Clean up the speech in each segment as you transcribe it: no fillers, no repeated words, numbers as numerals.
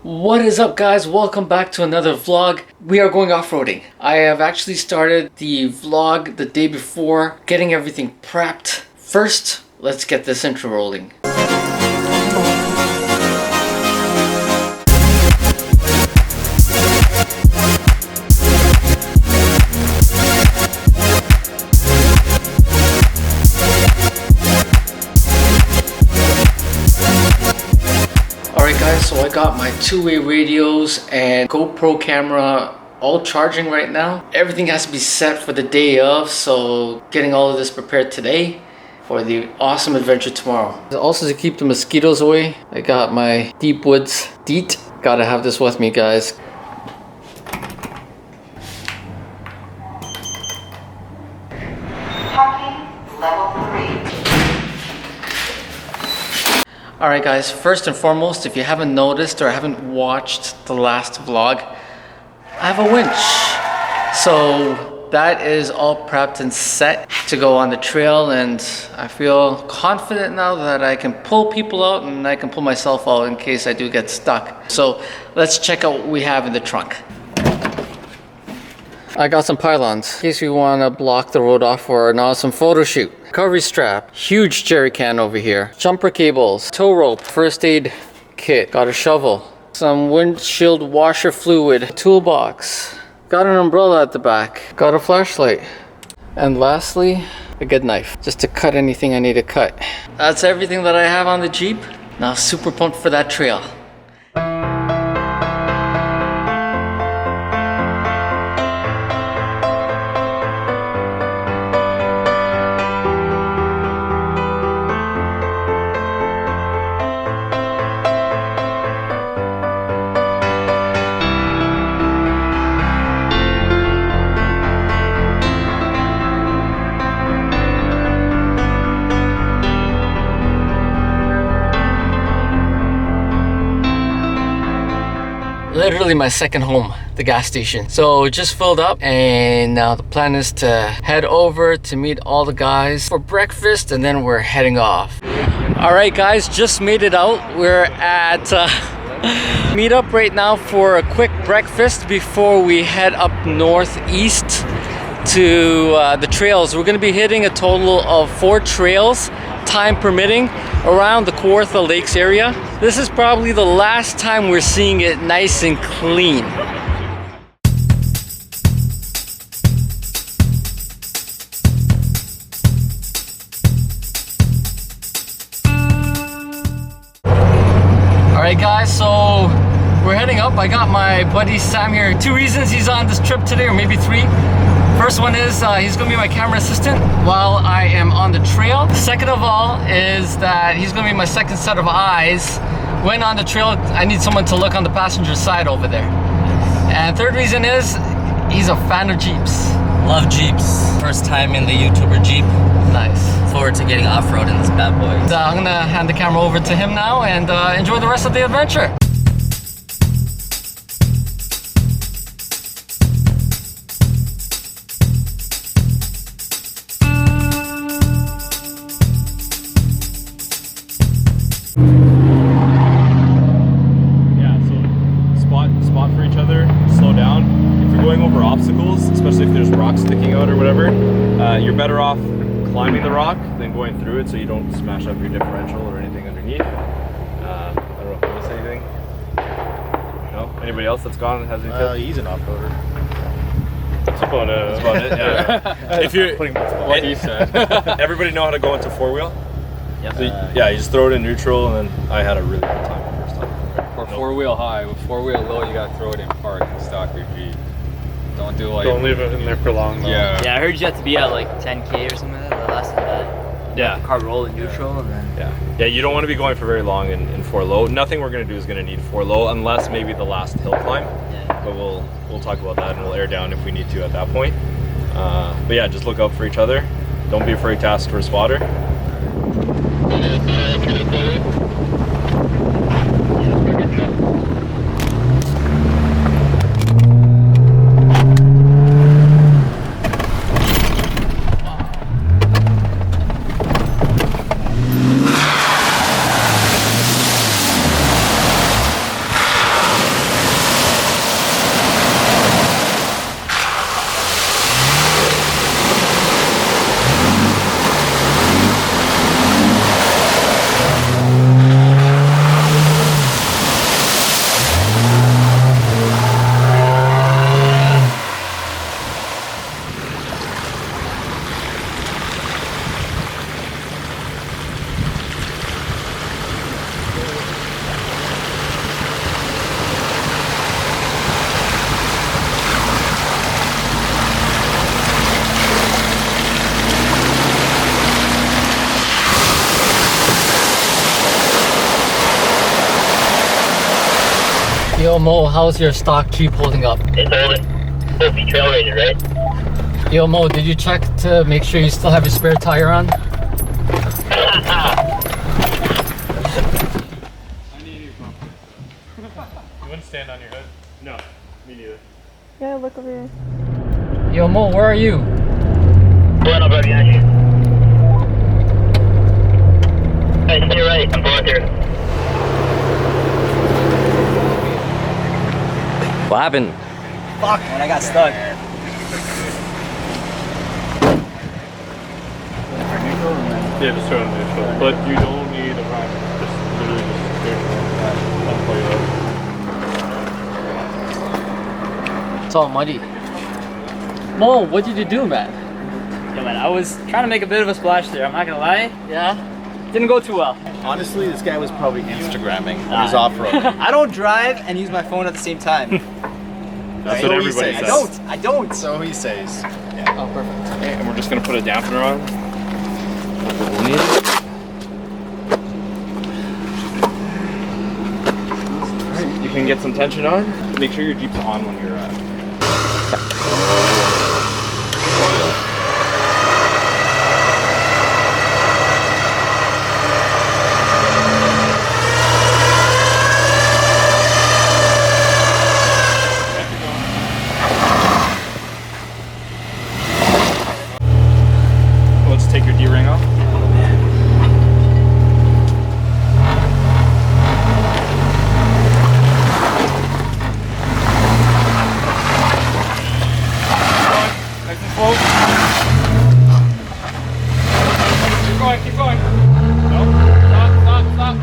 What is up, guys? Welcome back to another vlog. We are going off-roading. I have actually started the vlog the day before, getting everything prepped. First, let's get this intro rolling. Alright guys, so I got my two-way radios and GoPro camera all charging right now. Everything has to be set for the day of, so getting all of this prepared today for the awesome adventure tomorrow. Also, to keep the mosquitoes away, I got my Deep Woods DEET. Gotta have this with me, guys. Parking level 3. Alright guys, first and foremost, if you haven't noticed or haven't watched the last vlog, I have a winch. So that is all prepped and set to go on the trail, and I feel confident now that I can pull people out and I can pull myself out in case I do get stuck. So let's check out what we have in the trunk. I got some pylons in case we want to block the road off for an awesome photo shoot. Recovery strap, huge jerry can over here, jumper cables, tow rope, first aid kit, got a shovel, some windshield washer fluid, toolbox, got an umbrella at the back, got a flashlight, and lastly, a good knife, just to cut anything I need to cut. That's everything that I have on the Jeep. Now super pumped for that trail. Literally my second home, the gas station. So just filled up, and now the plan is to head over to meet all the guys for breakfast, and then we're heading off. All right guys, just made it out. We're at meet up right now for a quick breakfast before we head up northeast to the trails. We're gonna be hitting a total of 4 trails, time permitting, around the Kawartha Lakes area. This is probably the last time we're seeing it nice and clean. Alright guys, so we're heading up. I got my buddy Sam here. 2 reasons he's on this trip today, or maybe 3. First one is he's gonna be my camera assistant while I am on the trail. Second of all is that he's gonna be my second set of eyes. When on the trail, I need someone to look on the passenger side over there. And third reason is he's a fan of Jeeps. Love Jeeps. First time in the YouTuber Jeep. Nice. Forward to getting off-road in this bad boy. I'm gonna hand the camera over to him now and enjoy the rest of the adventure. Especially if there's rocks sticking out or whatever, you're better off climbing the rock than going through it so you don't smash up your differential or anything underneath. I don't know if I missed anything. No? Anybody else that's gone has anything? He's an off-roader. That's about it, yeah. If you're what he said. Everybody know how to go into 4-wheel? Yep. So, yeah, you just throw it in neutral, and then I had a really good time the first time. For 4-wheel high, with 4-wheel low, you gotta throw it in park and stock repeat. Don't do like. Don't leave it in there for long though. Yeah. Yeah, I heard you have to be at like 10K or something like that. The last of that. Yeah. Car roll in neutral and then. Yeah, you don't want to be going for very long in 4 low. Nothing we're gonna do is gonna need 4 low, unless maybe the last hill climb. Yeah. But we'll talk about that, and we'll air down if we need to at that point. But yeah, just look out for each other. Don't be afraid to ask for a spotter. Yo, Mo, how's your stock Jeep holding up? It's holding. Supposed to be trail rated, right? Yo, Mo, did you check to make sure you still have your spare tire on? I need you, Mom. You wouldn't stand on your hood? No, me neither. Yeah, look over here. Yo, Mo, where are you? Pulling up right behind you. Hey, to your right. I'm going here. What happened? Fuck, man, I got stuck. Yeah, just throw it in neutral. But you don't need a primer. Just literally just steer it that. That'll pull you over. It's all muddy. Mo, what did you do, man? Yeah, man, I was trying to make a bit of a splash there. I'm not gonna lie. Yeah? Didn't go too well. Honestly, this guy was probably Instagramming when he's off-road. I don't drive and use my phone at the same time. That's what everybody says. I don't. So he says. Oh, perfect. Okay, and we're just gonna put a dampener on. Alright, you can get some tension on. Make sure your Jeep's on when you're Let's take your D-ring off. Nice and slow. Keep going, keep going. No, stop.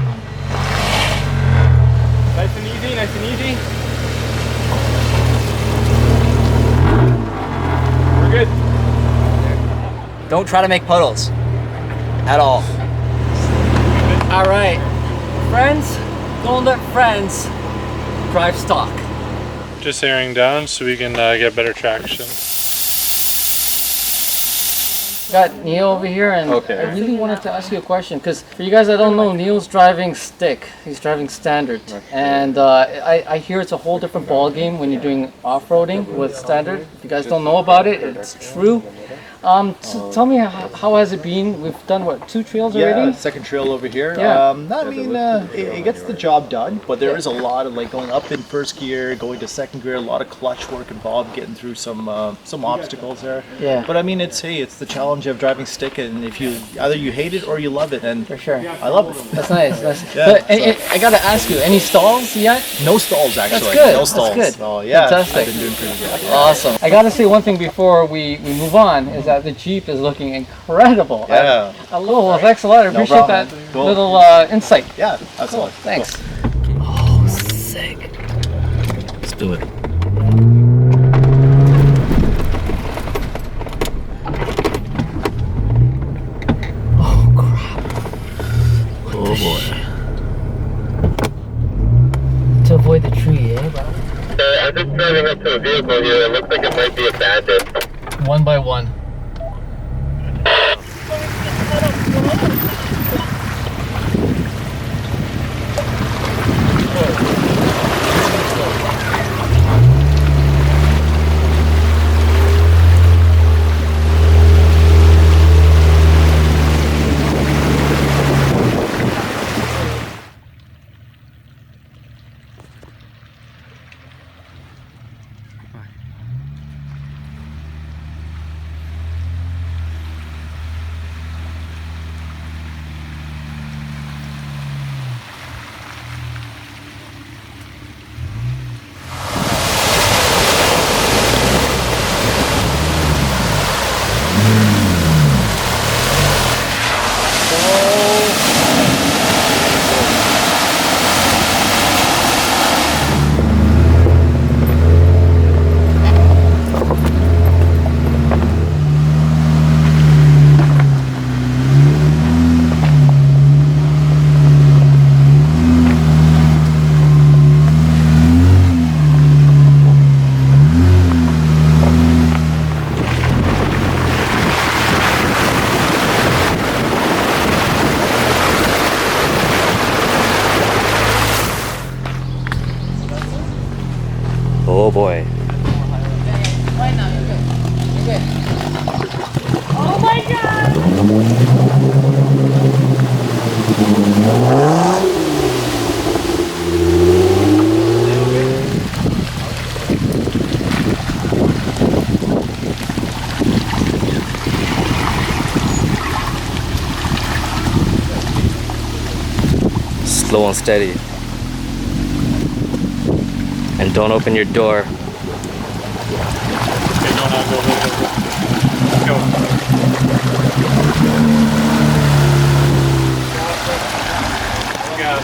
Nice and easy, nice and easy. We're good. Don't try to make puddles. At all. All right. Friends, don't let friends drive stock. Just airing down so we can get better traction. Got Neil over here, and Okay. I really wanted to ask you a question because for you guys that don't know, Neil's driving stick. He's driving standard, and I hear it's a whole different ball game when you're doing off-roading with standard. If you guys don't know about it, it's true. So tell me how has it been? We've done what, 2 trails Yeah, already? second trail over here. Yeah. It gets the job done, but there is a lot of like going up in first gear, going to second gear, a lot of clutch work involved, getting through some obstacles there. Yeah. But I mean, it's the challenge of driving stick, and if you either you hate it or you love it, and For sure. I love it. That's nice. Yeah, But so- I gotta ask you, any stalls yet? No stalls actually. good, No that's stalls. good. Oh yeah. Fantastic. I've been doing pretty good. Awesome. I gotta say one thing before we move on is that the Jeep is looking incredible. Yeah. Well, thanks a lot. I appreciate problem. that Cool. little insight. Yeah. Cool. Absolutely. Thanks. Oh, sick. Let's do it. Oh crap. Oh boy. To avoid the tree, eh, bro? I'm just driving up to a vehicle here. It looks like it might be abandoned. One by one. Oh boy. Why not? You're good. You're good. Oh my god! Slow and steady. And don't open your door. Okay, go now, go. Go. Yeah.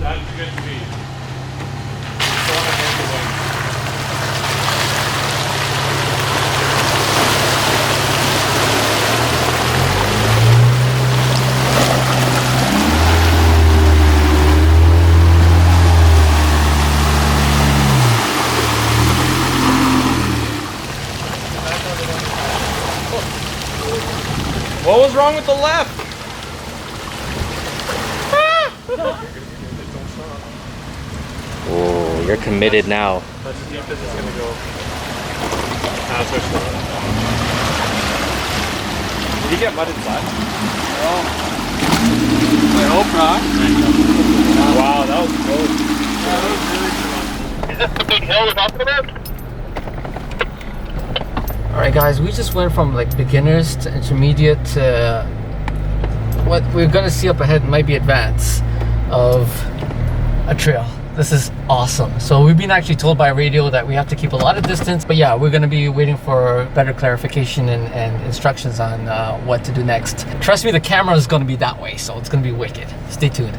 That's a good speed. Don't want to hit the wing. What was wrong with the left? Oh, you're committed now. That's as deep as it's gonna go. Now switch to it. Did you get mud inside? I hope not. Wow, that was close. Is this the big hill we're talking about? Alright guys, we just went from like beginners to intermediate to what we're gonna see up ahead might be advanced of a trail. This is awesome. So we've been actually told by radio that we have to keep a lot of distance, but yeah, we're gonna be waiting for better clarification and instructions on what to do next. Trust me, the camera is gonna be that way, so it's gonna be wicked. Stay tuned.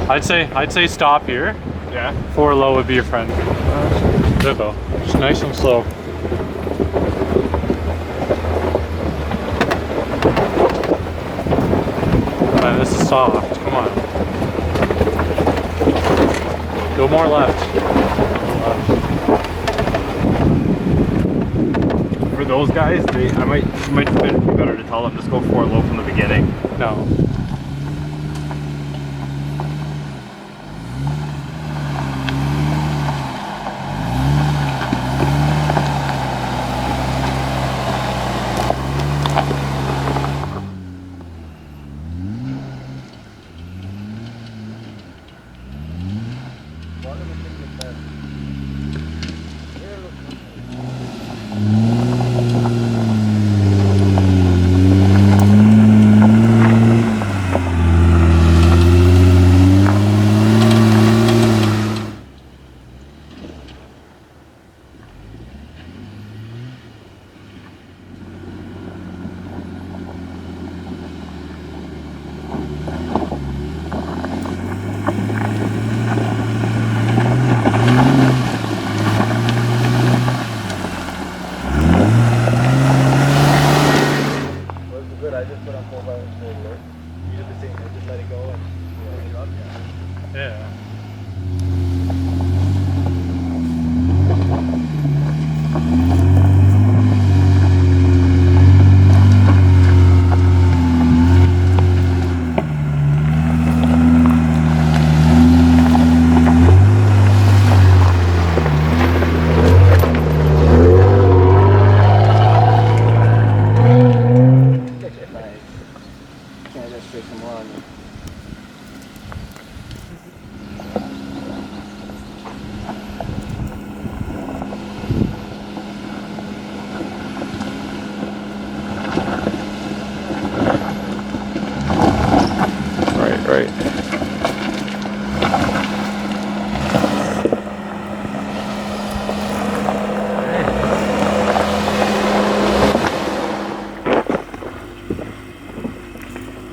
I'd say stop here. Yeah. 4 low would be your friend. Good though. Just nice and slow. Man, this is soft. Come on. Go more left. For those guys, it might be better to tell them just go 4 low from the beginning. No. Yeah.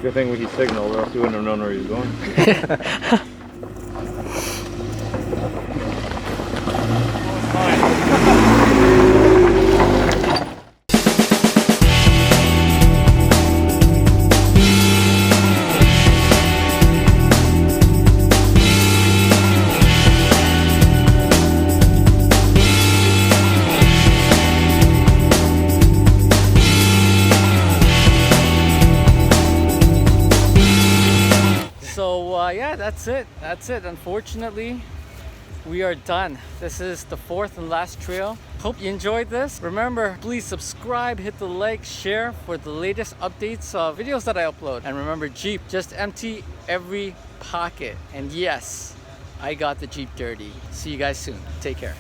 Good thing he signaled, or else you wouldn't have known where he was going. yeah, that's it. That's it. Unfortunately, we are done. This is the 4th and last trail. Hope you enjoyed this. Remember, please subscribe, hit the like, share for the latest updates of videos that I upload. And remember, Jeep, just empty every pocket. And yes, I got the Jeep dirty. See you guys soon. Take care.